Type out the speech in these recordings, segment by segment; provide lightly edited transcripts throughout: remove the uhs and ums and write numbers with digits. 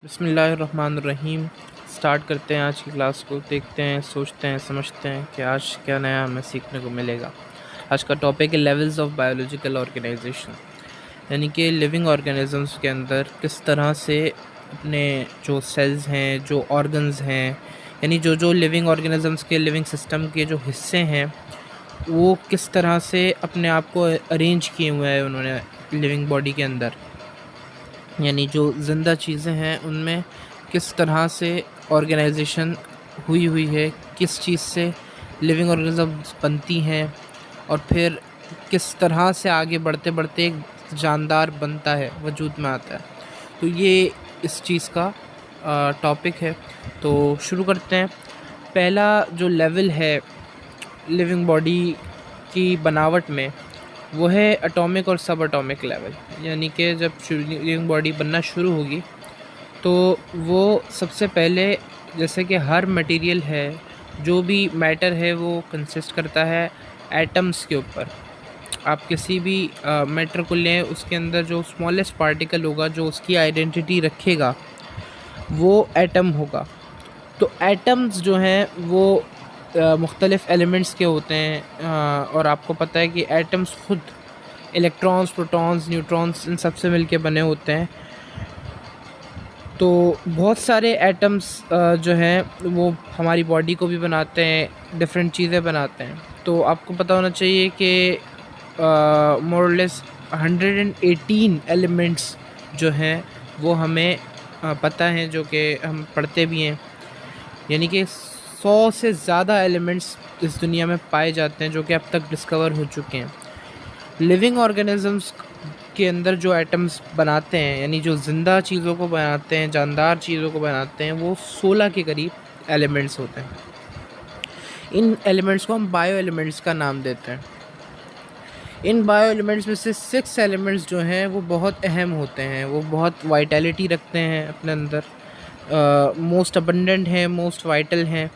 बिस्मिल्लाहिर्रहमानिर्रहीम। स्टार्ट करते हैं आज की क्लास को। देखते हैं, सोचते हैं, समझते हैं कि आज क्या नया हमें सीखने को मिलेगा। आज का टॉपिक है लेवल्स ऑफ बायोलॉजिकल ऑर्गेनाइजेशन, यानी कि लिविंग ऑर्गेनिजम्स के अंदर किस तरह से अपने जो सेल्स हैं, जो ऑर्गन्स हैं, यानी जो जो लिविंग ऑर्गेनिजम्स के लिविंग सिस्टम के जो हिस्से हैं वो किस तरह से अपने आप को अरेंज किए हुए हैं उन्होंने लिविंग बॉडी के अंदर, यानी जो ज़िंदा चीज़ें हैं उनमें किस तरह से ऑर्गेनाइजेशन हुई है, किस चीज़ से लिविंग ऑर्गेनिजम्स बनती हैं और फिर किस तरह से आगे बढ़ते बढ़ते एक जानदार बनता है, वजूद में आता है। तो ये इस चीज़ का टॉपिक है। तो शुरू करते हैं। पहला जो लेवल है लिविंग बॉडी की बनावट में वो है एटॉमिक और सब एटॉमिक लेवल, यानी कि जब लिविंग बॉडी बनना शुरू होगी तो वो सबसे पहले, जैसे कि हर मटेरियल है, जो भी मैटर है वो कंसिस्ट करता है एटम्स के ऊपर। आप किसी भी मैटर को लें, उसके अंदर जो स्मॉलेस्ट पार्टिकल होगा जो उसकी आइडेंटिटी रखेगा वो एटम होगा। तो एटम्स जो हैं वो मुख्तलिफ़ एलिमेंट्स के होते हैं, और आपको पता है कि एटम्स खुद इलेक्ट्रॉन्स, प्रोटॉन्स, न्यूट्रॉन्स इन सब से मिलके बने होते हैं। तो बहुत सारे एटम्स जो हैं वो हमारी बॉडी को भी बनाते हैं, डिफरेंट चीज़ें बनाते हैं। तो आपको पता होना चाहिए कि मोर लेस 118 एलिमेंट्स जो हैं वो हमें पता हैं, जो कि हम पढ़ते भी हैं। यानी कि 100 से ज़्यादा एलिमेंट्स इस दुनिया में पाए जाते हैं जो कि अब तक डिस्कवर हो चुके हैं। लिविंग ऑर्गेनिजम्स के अंदर जो एटम्स बनाते हैं, यानी जो ज़िंदा चीज़ों को बनाते हैं, जानदार चीज़ों को बनाते हैं, वो 16 के करीब एलिमेंट्स होते हैं। इन एलिमेंट्स को हम बायो एलिमेंट्स का नाम देते हैं। इन बायो एलिमेंट्स में से 6 एलिमेंट्स जो हैं वो बहुत अहम होते हैं, वो बहुत वाइटैलिटी रखते हैं अपने अंदर, मोस्ट अबंडेंट हैं, मोस्ट वाइटल हैं।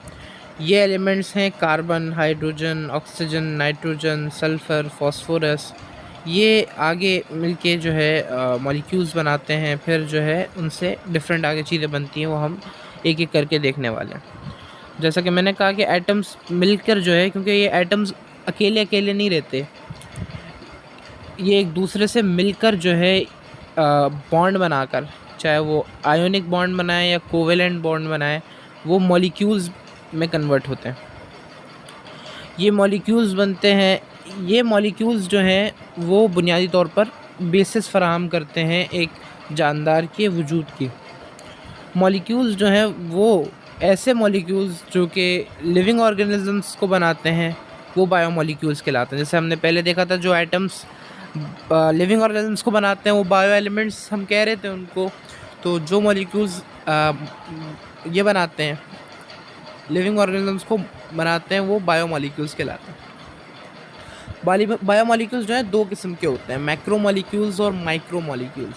ये एलिमेंट्स हैं carbon, hydrogen, oxygen, nitrogen, sulphur, phosphorus. ये आगे मिलके जो है मॉलिक्यूल्स बनाते हैं, फिर जो है उनसे डिफरेंट आगे चीज़ें बनती हैं, वो हम एक एक करके देखने वाले हैं। जैसा कि मैंने कहा कि एटम्स मिलकर जो है, क्योंकि ये एटम्स अकेले अकेले नहीं रहते, ये एक दूसरे से मिलकर जो है बॉन्ड बनाकर, चाहे वो आयोनिक बॉन्ड बनाए या कोवेलेंट बॉन्ड बनाए, वो मॉलिक्यूल्स में कन्वर्ट होते हैं। ये मॉलिक्यूल्स बनते हैं। ये मॉलिक्यूल्स जो हैं वो बुनियादी तौर पर बेसिस फराहम करते हैं एक जानदार के वजूद की। मॉलिक्यूल्स जो हैं वो ऐसे मॉलिक्यूल्स जो कि लिविंग ऑर्गेनिजम्स को बनाते हैं वो बायोमॉलिक्यूल्स कहलाते हैं। जैसे हमने पहले देखा था, जो एटम्स लिविंग ऑर्गेनिजम्स को बनाते हैं वो बायो एलिमेंट्स हम कह रहे थे उनको। तो जो मॉलिक्यूल्स ये बनाते हैं, लिविंग ऑर्गेनिजम्स को बनाते हैं, वो बायोमॉलिक्यूल्स कहलाते हैं। बायोमॉलिक्यूल्स जो है दो किस्म के होते हैं, मैक्रोमॉलिक्यूल्स और माइक्रोमॉलिक्यूल्स।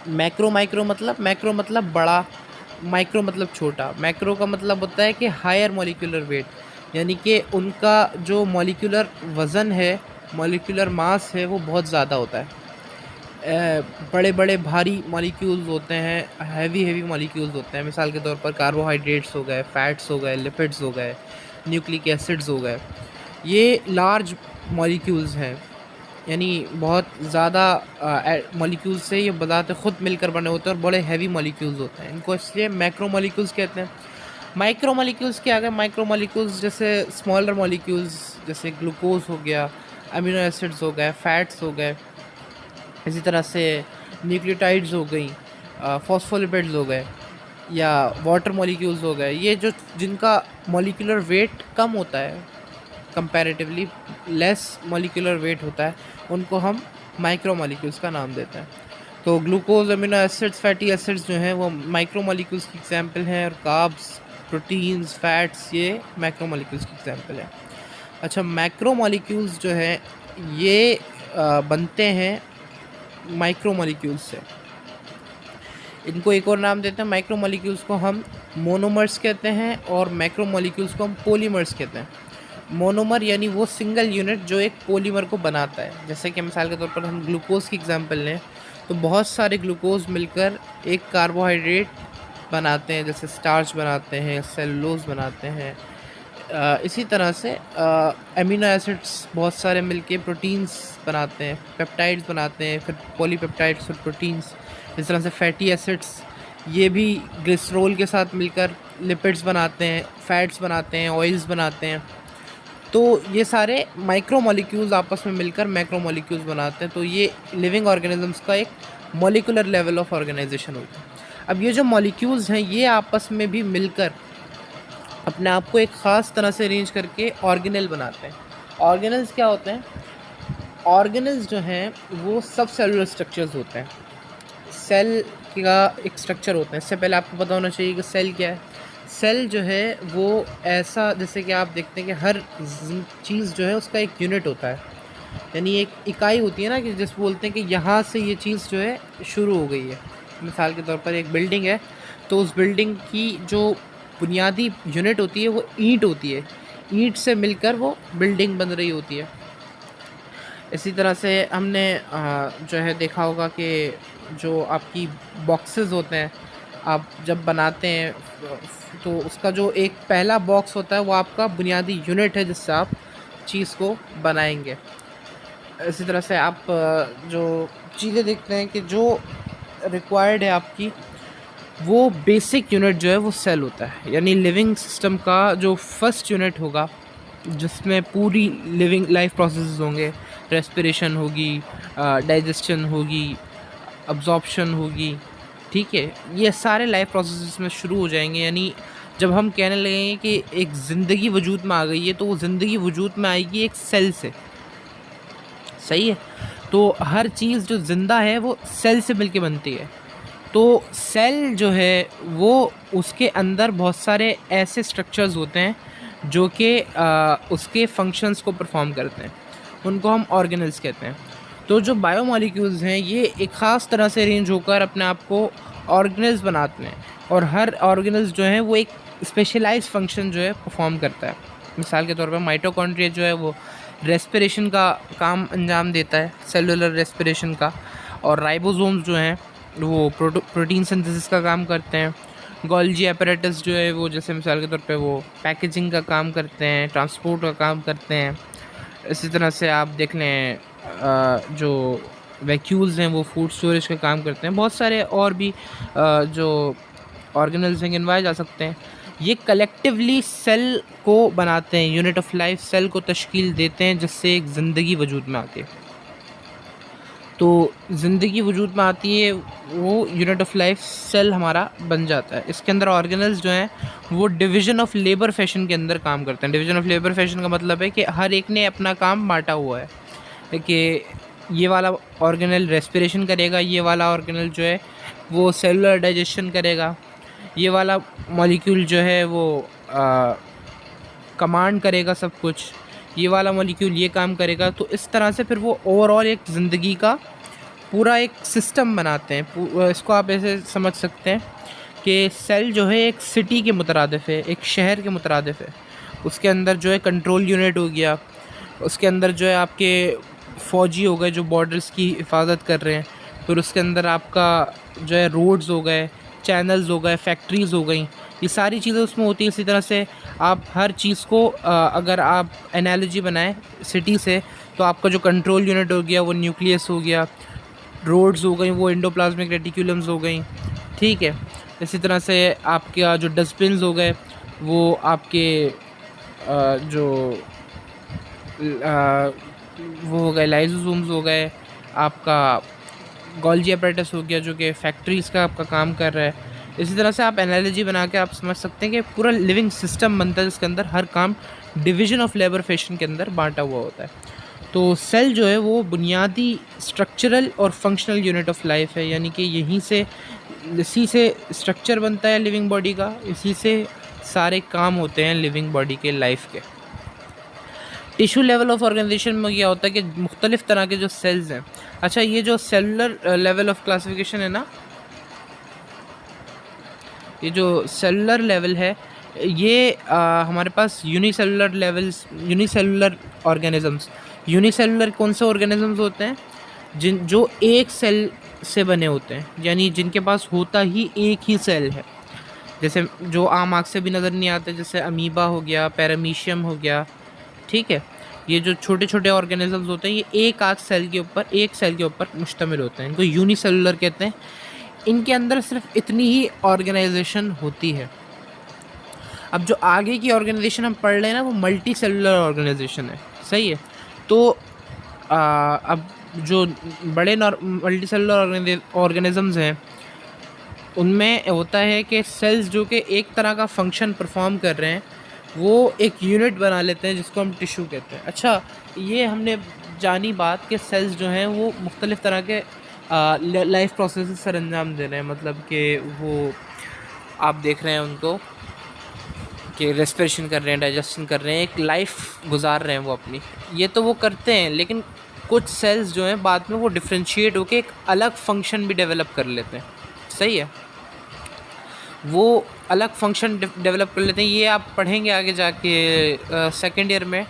मैक्रो मतलब बड़ा, माइक्रो मतलब छोटा। मैक्रो का मतलब होता है कि हायर मॉलिक्यूलर वेट, यानी कि उनका जो मॉलिक्यूलर वज़न है, मॉलिक्यूलर मास है, वो बहुत ज़्यादा होता है। बड़े बड़े भारी मॉलिक्यूल्स होते हैं, हैवी मॉलिक्यूल्स होते हैं। मिसाल के तौर पर कार्बोहाइड्रेट्स हो गए, फैट्स हो गए, लिपिड्स हो गए, न्यूक्लिक एसिड्स हो गए। ये लार्ज मॉलिक्यूल्स हैं, यानी बहुत ज़्यादा मॉलिक्यूल्स से ये बज़ात ख़ुद मिलकर बने होते हैं और बड़े हैवी मॉलिक्यूल्स होते हैं। इनको इसलिए मैक्रो मॉलिक्यूल्स कहते हैं। माइक्रो मॉलिक्यूल्स क्या है? माइक्रो मॉलिक्यूल्स जैसे स्मॉलर मॉलिक्यूल्स, जैसे ग्लूकोज हो गया, अमीनो एसिड्स हो गए, फैट्स हो गए, इसी तरह से न्यूक्लियोटाइड्स हो गई, फॉस्फोलिपिड्स हो गए, या वाटर मॉलिक्यूल्स हो गए। ये जो जिनका मॉलिक्यूलर वेट कम होता है, कंपैरेटिवली लेस मॉलिक्यूलर वेट होता है, उनको हम माइक्रो मॉलिक्यूल्स का नाम देते हैं। तो glucose, amino acids, fatty acids जो हैं वो माइक्रो मॉलिक्यूल्स की एग्जांपल हैं, और कार्ब्स, प्रोटीन्स, फैट्स, ये मैक्रो मॉलिक्यूल्स की एग्जांपल है। अच्छा, मैक्रो मॉलिक्यूल्स जो हैं ये बनते हैं माइक्रो मॉलिक्यूल्स से। इनको एक और नाम देते हैं। माइक्रो मॉलिक्यूल्स को हम मोनोमर्स कहते हैं और मैक्रो मॉलिक्यूल्स को हम पॉलीमर्स कहते हैं। मोनोमर यानी वो सिंगल यूनिट जो एक पॉलीमर को बनाता है। जैसे कि मिसाल के तौर पर हम ग्लूकोज की एग्जांपल लें, तो बहुत सारे ग्लूकोज मिलकर एक कार्बोहाइड्रेट बनाते हैं, जैसे स्टार्च बनाते हैं, सेलुलोज बनाते हैं। इसी तरह से अमीनो एसिड्स बहुत सारे मिलके प्रोटीन्स बनाते हैं, पेप्टाइड्स बनाते हैं, फिर पॉलीपेप्टाइड्स और प्रोटीन्स। इस तरह से फैटी एसिड्स ये भी ग्लिसरॉल के साथ मिलकर लिपिड्स बनाते हैं, फैट्स बनाते हैं, ऑयल्स बनाते हैं। तो ये सारे माइक्रो मॉलिक्यूल्स आपस में मिलकर मैक्रो मॉलिक्यूल्स बनाते हैं। तो ये लिविंग ऑर्गेनिजम्स का एक मॉलिकुलर लेवल ऑफ ऑर्गेनाइजेशन होता है। अब ये जो मॉलिक्यूल्स हैं ये आपस में भी मिलकर अपने आप को एक ख़ास तरह से अरेंज करके ऑर्गेनेल बनाते हैं। ऑर्गेनल्स क्या होते हैं? ऑर्गेनल्स जो हैं वो सब सेलुलर स्ट्रक्चर्स होते हैं। सेल का एक स्ट्रक्चर होता है। इससे पहले आपको पता होना चाहिए कि सेल क्या है। सेल जो है वो ऐसा, जैसे कि आप देखते हैं कि हर चीज़ जो है उसका एक यूनिट होता है, यानी एक इकाई होती है ना, कि जिस बोलते हैं कि यहाँ से ये चीज़ जो है शुरू हो गई है। मिसाल के तौर पर एक बिल्डिंग है, तो उस बिल्डिंग की जो बुनियादी यूनिट होती है वो ईंट होती है। ईंट से मिलकर वो बिल्डिंग बन रही होती है। इसी तरह से हमने जो है देखा होगा कि जो आपकी बॉक्सेस होते हैं, आप जब बनाते हैं तो उसका जो एक पहला बॉक्स होता है वो आपका बुनियादी यूनिट है जिससे आप चीज़ को बनाएंगे। इसी तरह से आप जो चीज़ें देखते हैं कि जो रिक्वायर्ड है आपकी, वो बेसिक यूनिट जो है वो सेल होता है। यानी लिविंग सिस्टम का जो फर्स्ट यूनिट होगा जिसमें पूरी लिविंग लाइफ प्रोसेसेस होंगे, रेस्पिरेशन होगी, डाइजेशन होगी, अब्जॉर्प्शन होगी, ठीक है, ये सारे लाइफ प्रोसेसेस में शुरू हो जाएंगे। यानी जब हम कहने लगेंगे कि एक ज़िंदगी वजूद में आ गई है, तो वो ज़िंदगी वजूद में आएगी एक सेल से। सही है? तो हर चीज़ जो ज़िंदा है वो सेल से मिलके बनती है। तो सेल जो है वो उसके अंदर बहुत सारे ऐसे स्ट्रक्चर्स होते हैं जो कि उसके फंक्शंस को परफॉर्म करते हैं, उनको हम ऑर्गेनल्स कहते हैं। तो जो बायोमॉलिक्यूल्स हैं ये एक ख़ास तरह से अरेंज होकर अपने आप को ऑर्गेनल्स बनाते हैं, और हर ऑर्गेनल्स जो है वो एक स्पेशलाइज्ड फंक्शन जो है परफॉर्म करता है। मिसाल के तौर पर माइटोकॉन्ड्रिया जो है वो रेस्पिरेशन का काम अंजाम देता है, सेलुलर रेस्पिरेशन का, और राइबोसोम्स जो हैं वो प्रोटीन सिंथेसिस का काम करते हैं। गोल्जी एपरेटस जो है वो, जैसे मिसाल के तौर पे वो पैकेजिंग का काम करते हैं, ट्रांसपोर्ट का काम करते हैं। इसी तरह से आप देख लें जो वैक्यूल्स हैं वो फूड स्टोरेज का काम करते हैं। बहुत सारे और भी जो ऑर्गेनल्स हैं गिनवाए जा सकते हैं। ये कलेक्टिवली सेल को बनाते हैं, यूनिट ऑफ लाइफ सेल को तश्कील देते हैं, जिससे एक ज़िंदगी वजूद में आती है। तो ज़िंदगी वजूद में आती है, वो यूनिट ऑफ लाइफ सेल हमारा बन जाता है। इसके अंदर ऑर्गेनल्स जो हैं वो डिवीज़न ऑफ लेबर फैशन के अंदर काम करते हैं। डिवीज़न ऑफ लेबर फैशन का मतलब है कि हर एक ने अपना काम बांटा हुआ है, कि ये वाला ऑर्गेनल रेस्पिरेशन करेगा, ये वाला ऑर्गेनल जो है वो सेलुलर डाइजेशन करेगा, ये वाला मॉलिक्यूल जो है वो कमांड करेगा सब कुछ, ये वाला मॉलिक्यूल ये काम करेगा। तो इस तरह से फिर वो ओवरऑल एक ज़िंदगी का पूरा एक सिस्टम बनाते हैं। इसको आप ऐसे समझ सकते हैं कि सेल जो है एक सिटी के मुतरादिफ है, एक शहर के मुतरादिफ है। उसके अंदर जो है कंट्रोल यूनिट हो गया, उसके अंदर जो है आपके फ़ौजी हो गए जो बॉर्डर्स की हिफाजत कर रहे हैं, फिर उसके अंदर आपका जो है रोड्स हो गए, चैनल्स हो गए, फैक्ट्रीज़ हो गई, ये सारी चीज़ें उसमें होती हैं। इसी तरह से आप हर चीज़ को अगर आप एनालॉजी बनाएं सिटी से, तो आपका जो कंट्रोल यूनिट हो गया वो न्यूक्लियस हो गया, रोड्स हो गई वो एंडोप्लाज्मिक रेटिकुलम्स हो गई, ठीक है। इसी तरह से आपका जो डस्टबिन्स हो गए वो आपके जो वो हो गए लाइसोसोम्स हो गए, आपका गोल्जी एपरेटस हो गया जो कि फैक्ट्रीज़ का आपका काम कर रहा है। इसी तरह से आप एनालॉजी बना के आप समझ सकते हैं कि पूरा लिविंग सिस्टम बनता है जिसके अंदर हर काम डिवीज़न ऑफ लेबर फैशन के अंदर बांटा हुआ होता है। तो सेल जो है वो बुनियादी स्ट्रक्चरल और फंक्शनल यूनिट ऑफ लाइफ है, यानी कि इसी से स्ट्रक्चर बनता है लिविंग बॉडी का, इसी से सारे काम होते हैं लिविंग बॉडी के लाइफ के। टिश्यू लेवल ऑफ ऑर्गेनाइजेशन में क्या होता है कि मुख्तलिफ़ तरह के जो सेल्स हैं, अच्छा ये जो सेलुलर लेवल ऑफ क्लासिफिकेशन है ना, ये जो सेलुलर लेवल है ये हमारे पास यूनिसेलुलर ऑर्गेनिजम्स। यूनिसेलुलर कौन से ऑर्गेनिजम्स होते हैं? जो एक सेल से बने होते हैं, यानी जिनके पास होता ही एक ही सेल है, जैसे जो आम आँख से भी नज़र नहीं आते, जैसे अमीबा हो गया, पैरामीशियम हो गया, ठीक है। ये जो छोटे छोटे ऑर्गेनिजम्स होते हैं ये एक सेल के ऊपर मुश्तमिल होते हैं, इनको यूनिसेलुलर कहते हैं। इनके अंदर सिर्फ इतनी ही ऑर्गेनाइजेशन होती है। अब जो आगे की ऑर्गेनाइजेशन हम पढ़ रहे हैं ना, वो मल्टी सेलुलर ऑर्गेनाइजेशन है, सही है। तो अब जो बड़े मल्टी सेलुलर ऑर्गेनिजम्स हैं उनमें होता है कि सेल्स जो कि एक तरह का फंक्शन परफॉर्म कर रहे हैं वो एक यूनिट बना लेते हैं जिसको हम टिश्यू कहते हैं। अच्छा, ये हमने जानी बात कि सेल्स जो हैं वो मुख्तलिफ़ तरह के लाइफ प्रोसेस सर अंजाम दे रहे हैं, मतलब कि वो आप देख रहे हैं उनको कि रेस्पिरेशन कर रहे हैं, डाइजेशन कर रहे हैं, एक लाइफ गुजार रहे हैं वो अपनी। ये तो वो करते हैं, लेकिन कुछ सेल्स जो हैं बाद में वो डिफ्रेंशिएट होकर एक अलग फंक्शन भी डेवलप कर लेते हैं, सही है। वो अलग फंक्शन डेवलप कर लेते हैं। ये आप पढ़ेंगे आगे जाके सेकेंड ईयर में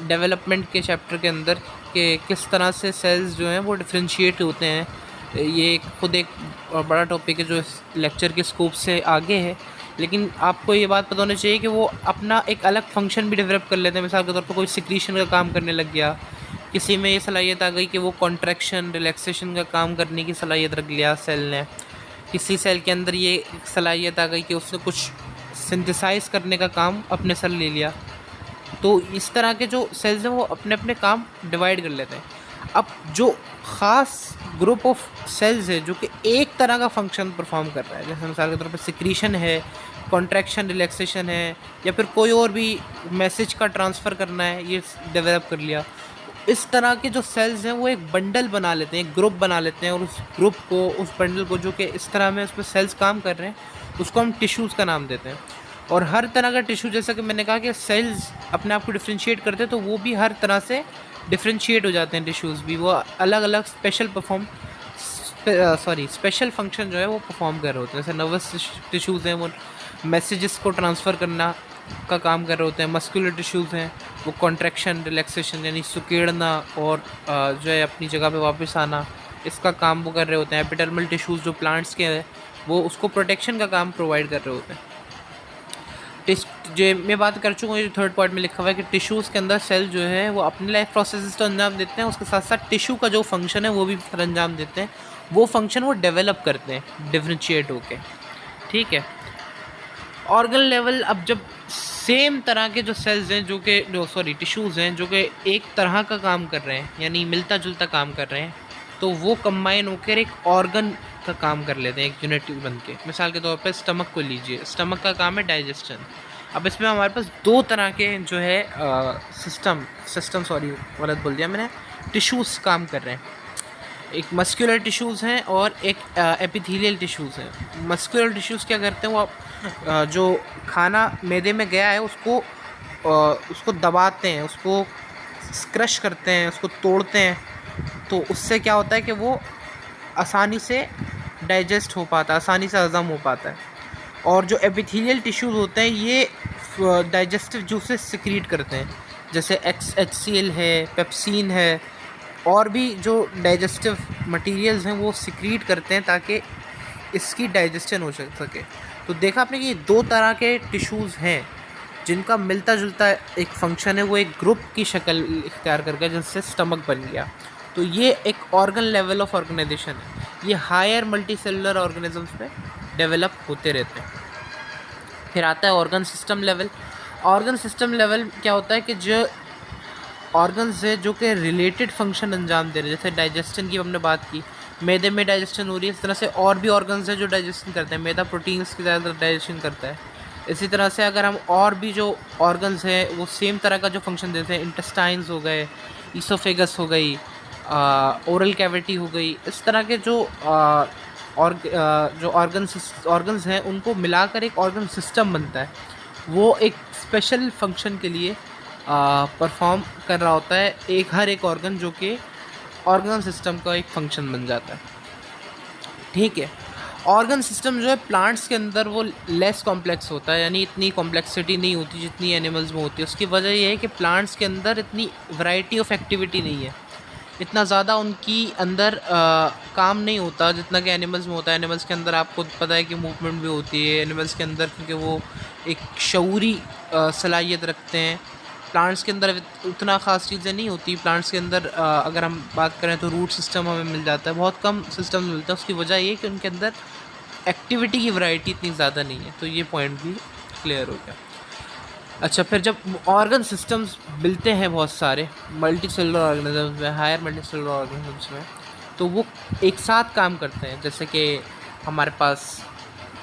डेवलपमेंट के चैप्टर के अंदर कि किस तरह से सेल्स जो हैं वो डिफ्रेंशिएट होते हैं। ये खुद एक बड़ा टॉपिक है जो इस लेक्चर के स्कोप से आगे है, लेकिन आपको ये बात पता होनी चाहिए कि वो अपना एक अलग फंक्शन भी डेवलप कर लेते हैं। मिसाल के तौर पर कोई सिक्रीशन का काम करने लग गया, किसी में ये सलाहियत आ गई कि वो कॉन्ट्रैक्शन रिलैक्सेशन का काम करने की सलाहियत रख लिया सेल ने, किसी सेल के अंदर ये सलाहियत आ गई कि उसने कुछ सिंथेसाइज करने का काम अपने सेल ले लिया। तो इस तरह के जो सेल्स हैं वो अपने अपने काम डिवाइड कर लेते हैं। अब जो ख़ास ग्रुप ऑफ सेल्स है जो कि एक तरह का फंक्शन परफॉर्म कर रहा है, जैसे मिसाल के तौर पर सिक्रीशन है, कॉन्ट्रैक्शन रिलैक्सेशन है, या फिर कोई और भी मैसेज का ट्रांसफ़र करना है, ये डेवलप कर लिया। इस तरह के जो सेल्स हैं वो एक बंडल बना लेते हैं, एक ग्रुप बना लेते हैं, और उस ग्रुप को, उस बंडल को जो कि इस तरह में उसमें सेल्स काम कर रहे हैं उसको हम टिश्यूज़ का नाम देते हैं। और हर तरह का टिश्यू, जैसा कि मैंने कहा कि सेल्स अपने आप को डिफ्रेंशिएट करते हैं, तो वो भी हर तरह से डिफ्रेंशिएट हो जाते हैं। टिश्यूज़ भी वो अलग अलग स्पेशल फंक्शन जो है वो परफॉर्म कर रहे होते हैं। जैसे नर्वस टिश्यूज़ हैं वो मैसेजेस को ट्रांसफ़र करना का काम कर रहे होते हैं। मस्कुलर टिश्यूज़ हैं वो कॉन्ट्रैक्शन रिलैक्सेशन यानी सुकेड़ना और जो है अपनी जगह पे वापस आना, इसका काम वो कर रहे होते हैं। एपिडर्मल टिश्यूज़ जो प्लांट्स के हैं वो उसको प्रोटेक्शन का काम प्रोवाइड कर रहे होते हैं। जो मैं बात कर चुका हूँ, ये थर्ड पॉइंट में लिखा हुआ है कि टिश्यूज़ के अंदर सेल जो है वो अपने लाइफ प्रोसेस तो अंजाम देते हैं, उसके साथ साथ टिश्यू का जो फंक्शन है वो भी फिर अंजाम देते हैं। वो फंक्शन वो डेवलप करते हैं डिफ्रेंशिएट होके, ठीक है। ऑर्गन लेवल, अब जब सेम तरह के जो सेल्स हैं टिश्यूज़ हैं जो कि एक तरह का काम कर रहे हैं, यानी मिलता जुलता काम कर रहे हैं, तो वो कंबाइन होकर एक ऑर्गन का काम कर लेते हैं, एक यूनिट बन के। मिसाल के तौर पर स्टमक को लीजिए, स्टमक का काम है डाइजेशन। अब इसमें हमारे पास दो तरह के जो है गलत बोल दिया मैंने, टिश्यूज़ काम कर रहे हैं। एक मस्कुलर टिश्यूज़ हैं और एक एपिथेलियल टिश्यूज़ हैं। मस्कुलर टिश्यूज़ क्या करते हैं, वो जो खाना मैदे में गया है उसको दबाते हैं, उसको क्रश करते हैं, उसको तोड़ते हैं, तो उससे क्या होता है कि वो आसानी से डाइजेस्ट हो पाता है, आसानी से हज़म हो पाता है। और जो एपिथेलियल टिश्यूज़ होते हैं ये डाइजेस्टिव जूसेस सिक्रीट करते हैं, जैसे HCl है, पेप्सिन है, और भी जो डाइजेस्टिव मटेरियल्स हैं वो सिक्रीट करते हैं ताकि इसकी डाइजेशन हो सके। तो देखा आपने कि ये दो तरह के टिश्यूज़ हैं जिनका मिलता जुलता एक फंक्शन है, वो एक ग्रुप की शक्ल इख्तियार कर गया जिससे स्टमक बन गया। तो ये एक ऑर्गन लेवल ऑफ ऑर्गेनाइजेशन है, ये हायर मल्टी सेलुलर ऑर्गेनिजम्स में डेवलप होते रहते हैं। फिर आता है organ system level. Organ system level क्या होता है कि जो ऑर्गन्स है जो कि रिलेटेड फंक्शन अंजाम दे रहे हैं, जैसे डाइजेशन की हमने बात की, मैदे में डाइजेशन हो रही है, इस तरह से और भी ऑर्गन्स हैं जो डाइजेशन करते हैं। मैदा प्रोटीन्स की ज़्यादातर डाइजेशन करता है। इसी तरह से अगर हम और भी जो ऑर्गन्स हैं वो सेम तरह का जो फंक्शन देते हैं, इंटेस्टाइन्स हो गए, ईसोफेगस हो गई, ओरल कैविटी हो गई, इस तरह के जो ऑर्गन्स हैं उनको मिलाकर एक ऑर्गन सिस्टम बनता है। वो एक स्पेशल फंक्शन के लिए परफॉर्म कर रहा होता है, हर एक ऑर्गन जो कि ऑर्गन सिस्टम का एक फंक्शन बन जाता है, ठीक है। ऑर्गन सिस्टम जो है प्लांट्स के अंदर वो लेस कॉम्प्लेक्स होता है, यानी इतनी कॉम्प्लेक्सिटी नहीं होती जितनी एनिमल्स में होती है। उसकी वजह यह है कि प्लांट्स के अंदर इतनी वैरायटी ऑफ एक्टिविटी नहीं है, इतना ज़्यादा उनकी अंदर काम नहीं होता जितना कि एनिमल्स में होता है। एनिमल्स के अंदर आपको पता है कि मूवमेंट भी होती है एनिमल्स के अंदर, क्योंकि वो एक शऊरी सलाहियत रखते हैं। प्लांट्स के अंदर उतना ख़ास चीज़ें नहीं होती। प्लांट्स के अंदर अगर हम बात करें तो रूट सिस्टम हमें मिल जाता है, बहुत कम सिस्टम मिलता है। उसकी वजह ये है कि उनके अंदर एक्टिविटी की वैरायटी इतनी ज़्यादा नहीं है। तो ये पॉइंट भी क्लियर हो गया। अच्छा, फिर जब ऑर्गन सिस्टम्स मिलते हैं बहुत सारे मल्टी सेलुलर ऑर्गेनिजम्स में, हायर मल्टी सेलुलर ऑर्गेनिजम्स में, तो वो एक साथ काम करते हैं। जैसे कि हमारे पास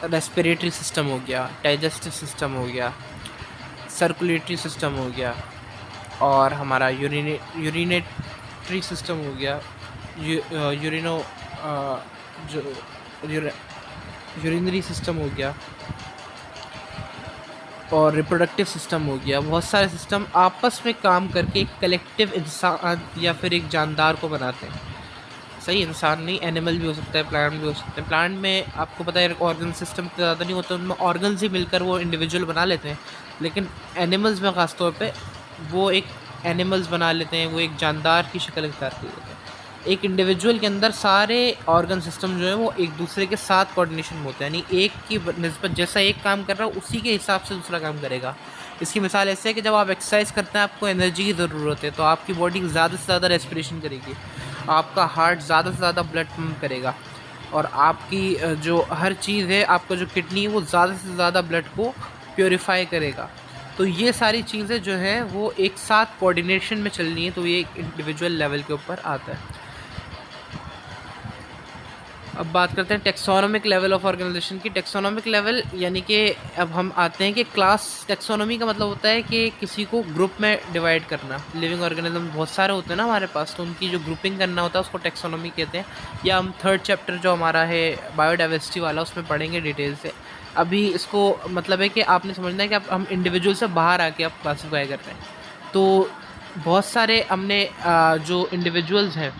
रेस्पिरेटरी सिस्टम हो गया, डाइजेस्टिव सिस्टम हो गया, सर्कुलेटरी सिस्टम हो गया, और हमारा यूरिनेटरी सिस्टम हो गया, यूरिनो जो यूरिनरी सिस्टम हो गया, और रिप्रोडक्टिव सिस्टम हो गया। बहुत सारे सिस्टम आपस में काम करके एक कलेक्टिव इंसान या फिर एक जानदार को बनाते हैं। सही, इंसान नहीं, एनिमल भी हो सकता है, प्लांट भी हो सकते हैं। प्लांट में आपको पता है ऑर्गन सिस्टम इतना ज़्यादा नहीं होता, उनमें ऑर्गन्स ही मिलकर वो इंडिविजुअल बना लेते हैं। लेकिन एनिमल्स में ख़ास तौर पे वो एक एनिमल्स बना लेते हैं, वो एक जानदार की शक्ल इख्तियार कर लेते हैं। एक इंडिविजुअल के अंदर सारे ऑर्गन सिस्टम जो है वो एक दूसरे के साथ कोऑर्डिनेशन में होता है, यानी एक की निस्बत जैसा एक काम कर रहा है उसी के हिसाब से दूसरा काम करेगा। इसकी मिसाल ऐसे है कि जब आप एक्सरसाइज करते हैं आपको एनर्जी की ज़रूरत है, तो आपकी बॉडी ज़्यादा से ज़्यादा रेस्पिरेशन करेगी, आपका हार्ट ज़्यादा से ज़्यादा ब्लड पंप करेगा, और आपकी जो हर चीज़ है, आपका जो किडनी है वो ज़्यादा से ज़्यादा ब्लड को प्योरीफाई करेगा। तो ये सारी चीज़ें जो हैं वो एक साथ कोऑर्डिनेशन में चल रही हैं, तो ये एक इंडिविजुअल लेवल के ऊपर आता है। अब बात करते हैं टेक्सोनोमिक लेवल ऑफ ऑर्गेनाइजेशन की। टेक्सोनोमिक लेवल यानी कि अब हम आते हैं कि क्लास टेक्सोनोमी का मतलब होता है कि किसी को ग्रुप में डिवाइड करना। लिविंग ऑर्गेनिज्म बहुत सारे होते हैं ना हमारे पास, तो उनकी जो ग्रुपिंग करना होता है उसको टेक्सोनोमी कहते हैं। या हम थर्ड चैप्टर जो हमारा है बायोडाइवर्सिटी वाला, उसमें पढ़ेंगे डिटेल से। अभी इसको मतलब है कि आपने समझना है कि हम इंडिविजुअल से बाहर आके आप क्लासीफाई कर रहे हैं। तो बहुत सारे हमने जो इंडिविजुअल्स हैं,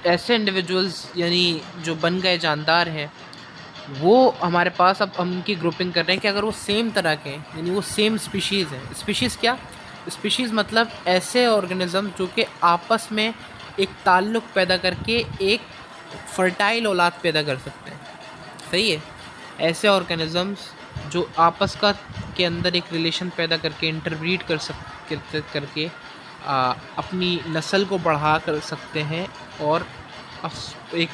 ऐसे इंडिविजुअल्स यानी जो बन गए जानदार हैं, वो हमारे पास अब हम उनकी ग्रुपिंग कर रहे हैं कि अगर वो सेम तरह के हैं, यानी वो सेम स्पीशीज़ हैं। स्पीशीज़ क्या? स्पीशीज़ मतलब ऐसे ऑर्गेनिज्म जो कि आपस में एक ताल्लुक़ पैदा करके एक फर्टाइल औलाद पैदा कर सकते हैं। सही है, ऐसे ऑर्गेनिजम्स जो आपस का के अंदर एक रिलेशन पैदा करके इंटरब्रीड करके अपनी नस्ल को बढ़ा कर सकते हैं, और एक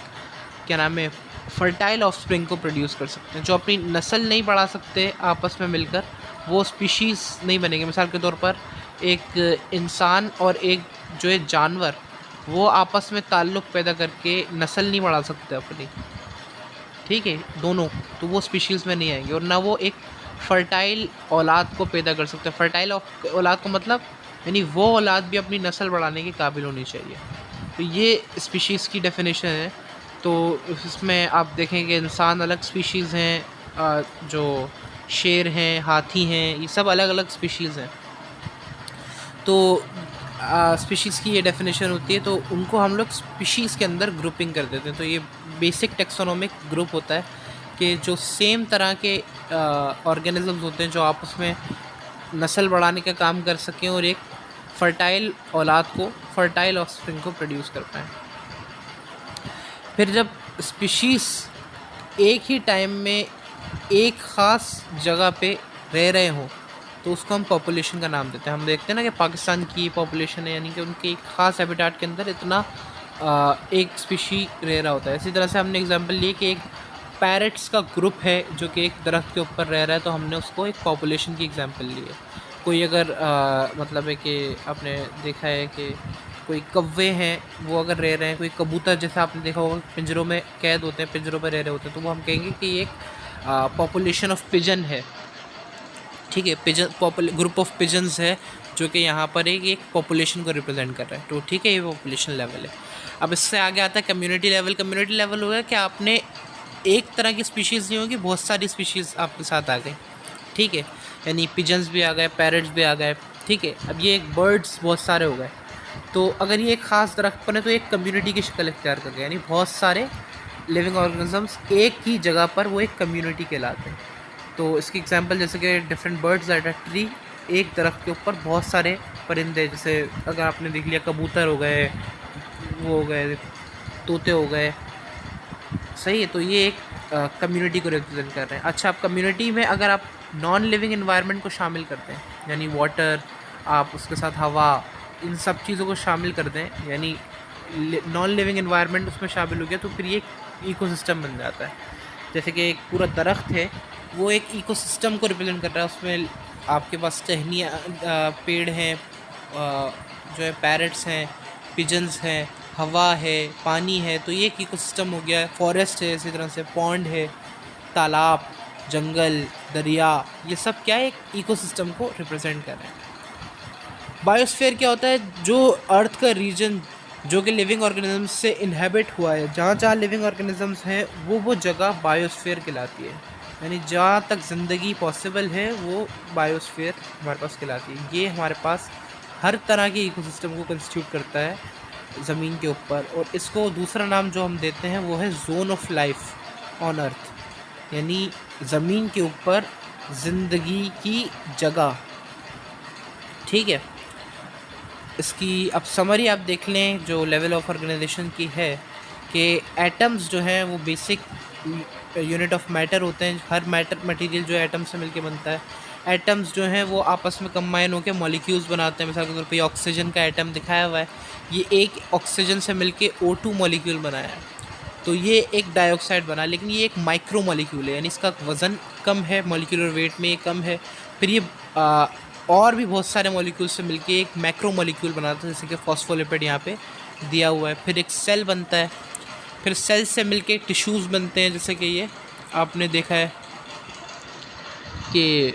क्या नाम है फर्टाइल ऑफस्प्रिंग को प्रोड्यूस कर सकते हैं। जो अपनी नस्ल नहीं बढ़ा सकते आपस में मिलकर, वो स्पीशीज़ नहीं बनेंगे। मिसाल के तौर पर एक इंसान और एक जो है जानवर, वो आपस में ताल्लुक़ पैदा करके नस्ल नहीं बढ़ा सकते अपनी, ठीक है, दोनों, तो वो स्पीशीज़ में नहीं आएंगे, और ना वो एक फर्टाइल औलाद को पैदा कर सकते हैं। फर्टाइल औलाद को मतलब यानी वो औलाद भी अपनी नस्ल बढ़ाने के काबिल होनी चाहिए। तो ये स्पीशीज़ की डेफिनेशन है। तो इसमें आप देखेंगे इंसान अलग स्पीशीज़ हैं, जो शेर हैं, हाथी हैं, ये सब अलग अलग स्पीशीज़ हैं। तो स्पीशीज़ की ये डेफिनेशन होती है, तो उनको हम लोग स्पीशीज़ के अंदर ग्रुपिंग कर देते हैं। तो ये बेसिक टेक्सोनोमिक ग्रुप होता है कि जो सेम तरह के ऑर्गेनिजम्स होते हैं जो आपस में नस्ल बढ़ाने का काम कर सकें और एक फर्टाइल औलाद को, फर्टाइल ऑफस्प्रिंग को प्रोड्यूस कर पाएँ। फिर जब स्पीशीज़ एक ही टाइम में एक ख़ास जगह पे रह रहे हों, तो उसको हम पॉपुलेशन का नाम देते हैं। हम देखते हैं ना कि पाकिस्तान की पॉपुलेशन है, यानी कि उनके एक ख़ास हैबिटेट के अंदर इतना एक स्पीशी रह रहा होता है। इसी तरह से हमने एग्जांपल लिए कि एक पैरट्स का ग्रुप है जो कि एक दरख्त के ऊपर रह रहा है, तो हमने उसको एक पॉपुलेशन की एग्जांपल ली है। कोई अगर मतलब है कि आपने देखा है कि कोई कौवे हैं, वो अगर रह रहे हैं, कोई कबूतर जैसा आपने देखा होगा पिंजरों में कैद होते हैं, पिंजरों पर रह रहे होते हैं, तो वो हम कहेंगे कि एक पॉपुलेशन ऑफ पिजन है, ठीक है, पिजन ग्रुप ऑफ पिजन्स है जो कि यहाँ पर एक पॉपुलेशन को रिप्रेजेंट कर रहा है। तो ठीक है, ये पॉपुलेशन लेवल है। अब इससे आगे आता है कम्युनिटी लेवल। कम्युनिटी लेवल हो गया कि आपने एक तरह की स्पीशीज़ नहीं होगी, बहुत सारी स्पीशीज़ आपके साथ आ गई, ठीक है, यानी पिजन्स भी आ गए, पैरट्स भी आ गए, ठीक है। अब ये एक बर्ड्स बहुत सारे हो गए, तो अगर ये एक ख़ास दरख्त पर है तो एक कम्युनिटी की शक्ल इख्तियार कर गए, यानी बहुत सारे लिविंग ऑर्गेनिजम्स एक ही जगह पर, वो एक कम्युनिटी कहलाते हैं। तो इसकी एग्जांपल जैसे कि different birds at a tree, एक दरख्त के ऊपर बहुत सारे परिंदे, जैसे अगर आपने देख लिया कबूतर हो गए, वो हो गए, तोते हो गए, सही है। तो ये एक कम्युनिटी को रिप्रेजेंट कर रहे हैं। अच्छा, आप कम्युनिटी में अगर आप नॉन लिविंग इन्वायरमेंट को शामिल करते हैं, यानी वाटर, आप उसके साथ हवा, इन सब चीज़ों को शामिल करते हैं, यानी नॉन लिविंग इन्वायरमेंट उसमें शामिल हो गया, तो फिर ये इकोसिस्टम बन जाता है। जैसे कि एक पूरा दरख्त है, वो एक इकोसिस्टम को रिप्रेजेंट कर रहा है। उसमें आपके पास टहनियाँ, पेड़ हैं, जो है पैरट्स हैं, पिजन्स हैं, हवा है, पानी है, तो ये एक इकोसिस्टम हो गया। फॉरेस्ट है, इसी तरह से पॉन्ड है, तालाब, जंगल, दरिया, ये सब क्या है, एक इकोसिस्टम को रिप्रेजेंट कर रहे हैं। बायोस्फीयर क्या होता है, जो अर्थ का रीजन जो कि लिविंग ऑर्गेनिजम्स से इनहेबिट हुआ है, जहाँ जहाँ लिविंग ऑर्गेनिजम्स हैं वो जगह बायोस्फीयर कहलाती है। यानी जहाँ तक ज़िंदगी पॉसिबल है वो बायोस्फीयर हमारे पास कहलाती है। ये हमारे पास हर तरह के इकोसिस्टम को कंस्टिट्यूट करता है ज़मीन के ऊपर। और इसको दूसरा नाम जो हम देते हैं वो है zone of life on earth, यानी ज़मीन के ऊपर ज़िंदगी की जगह। ठीक है, इसकी अब समरी आप देख लें जो लेवल ऑफ ऑर्गेनाइजेशन की है, कि एटम्स जो हैं वो बेसिक यूनिट ऑफ मैटर होते हैं। हर मैटर मटेरियल जो एटम से मिलके बनता है। एटम्स जो हैं वो आपस में कंबाइन होकर मॉलिक्यूल्स बनाते हैं। मिसाल के तौर पे ऑक्सीजन का एटम दिखाया हुआ है, ये एक ऑक्सीजन से मिलके O2 मॉलिक्यूल बनाया है, तो ये एक डाइऑक्साइड बना, लेकिन ये एक माइक्रो मॉलिक्यूल है, यानी इसका वज़न कम है, मॉलिक्यूलर वेट में ये कम है। फिर ये और भी बहुत सारे मॉलिक्यूल से मिलके एक मैक्रो मॉलिक्यूल बनाता है, जैसे कि फॉस्फोलिपिड यहाँ पे दिया हुआ है। फिर एक सेल बनता है, फिर सेल से मिलके टिश्यूज़ बनते हैं, जैसे कि ये आपने देखा है कि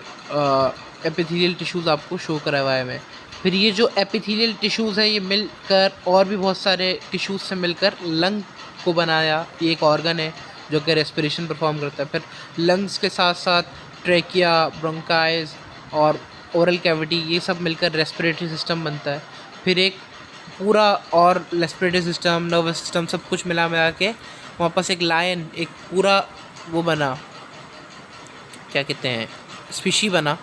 एपिथेलियल टिश्यूज़ आपको शो करा हुआ है मैं। फिर ये जो एपिथेलियल टिश्यूज़ हैं ये मिलकर और भी बहुत सारे टिश्यूज़ से मिलकर लंग को बनाया। ये एक ऑर्गन है जो कि रेस्पिरेशन परफॉर्म करता है। फिर लंग्स के साथ साथ ट्रेकिया, ब्रोंकाइज और ओरल कैविटी, ये सब मिलकर रेस्पिरेटरी सिस्टम बनता है। फिर एक पूरा और रेस्पिरेटरी सिस्टम, नर्वस सिस्टम, सब कुछ मिला के वहाँ पास एक लायन, एक पूरा वो बना, क्या कहते हैं, स्पीशी बना,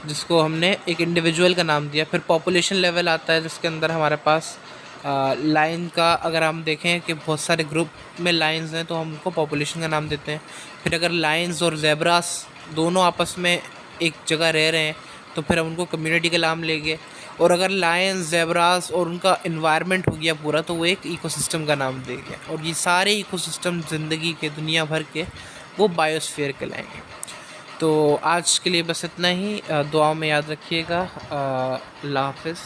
जिसको हमने एक इंडिविजुअल का नाम दिया। फिर पॉपुलेशन लेवल आता है जिसके अंदर हमारे पास लाइन का, अगर हम देखें कि बहुत सारे ग्रुप में लाइंस हैं तो हम उनको पॉपुलेशन का नाम देते हैं। फिर अगर लाइंस और ज़ेब्रास दोनों आपस में एक जगह रह रहे हैं तो फिर हम उनको कम्युनिटी का नाम लेंगे। और अगर लायंस, ज़ेब्रास और उनका इन्वायरमेंट हो गया पूरा, तो वो एक इकोसिस्टम का नाम देंगे। और ये सारे इकोसिस्टम ज़िंदगी के, दुनिया भर के, वो बायोस्फीयर कहलाएंगे। तो आज के लिए बस इतना ही। दुआ में याद रखिएगा। अल्लाह हाफ़िज़।